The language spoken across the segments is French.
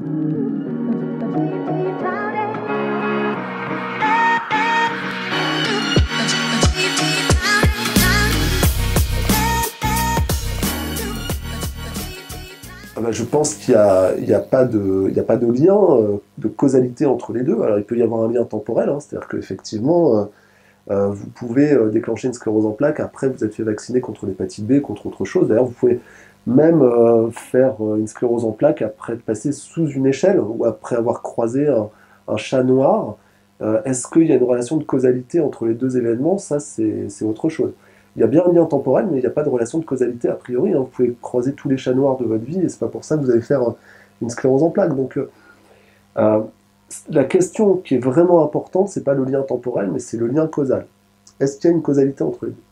Je pense qu'il n'y a pas de lien de causalité entre les deux. Alors il peut y avoir un lien temporel, hein, c'est-à-dire qu'effectivement, vous pouvez déclencher une sclérose en plaques, après vous êtes fait vacciner contre l'hépatite B, contre autre chose. D'ailleurs, vous pouvez même faire une sclérose en plaques après passer sous une échelle, ou après avoir croisé un chat noir. Est-ce qu'il y a une relation de causalité entre les deux événements? Ça, c'est autre chose. Il y a bien un lien temporel, mais il n'y a pas de relation de causalité a priori, hein. Vous pouvez croiser tous les chats noirs de votre vie, et c'est pas pour ça que vous allez faire une sclérose en plaques. Donc, la question qui est vraiment importante, c'est pas le lien temporel, mais c'est le lien causal. Est-ce qu'il y a une causalité entre les deux?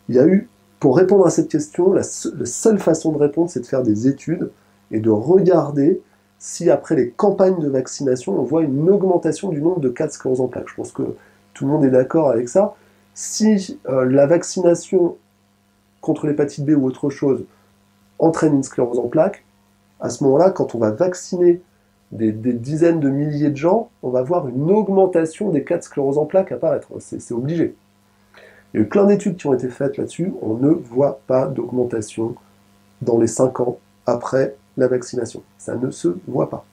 Il y a eu, pour répondre à cette question, la seule façon de répondre, c'est de faire des études et de regarder si après les campagnes de vaccination, on voit une augmentation du nombre de cas de sclérose en plaques. Je pense que tout le monde est d'accord avec ça. Si la vaccination contre l'hépatite B ou autre chose entraîne une sclérose en plaques, à ce moment-là, quand on va vacciner des dizaines de milliers de gens, on va voir une augmentation des cas de sclérose en plaques apparaître. C'est obligé. Il y a eu plein d'études qui ont été faites là-dessus. On ne voit pas d'augmentation dans les 5 ans après la vaccination. Ça ne se voit pas.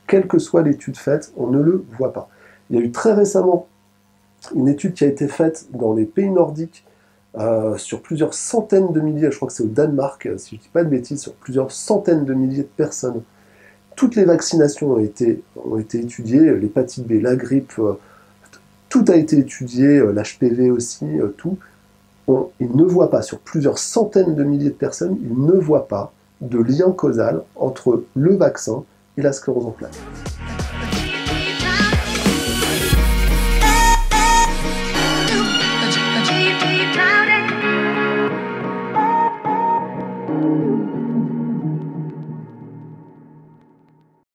Quelle que soit l'étude faite, on ne le voit pas. Il y a eu très récemment une étude qui a été faite dans les pays nordiques sur plusieurs centaines de milliers, je crois que c'est au Danemark, si je ne dis pas de bêtises, sur plusieurs centaines de milliers de personnes. Toutes les vaccinations ont été étudiées, l'hépatite B, la grippe, tout a été étudié, l'HPV aussi, tout. Ils ne voient pas, sur plusieurs centaines de milliers de personnes, ils ne voient pas de lien causal entre le vaccin et la sclérose en plaques.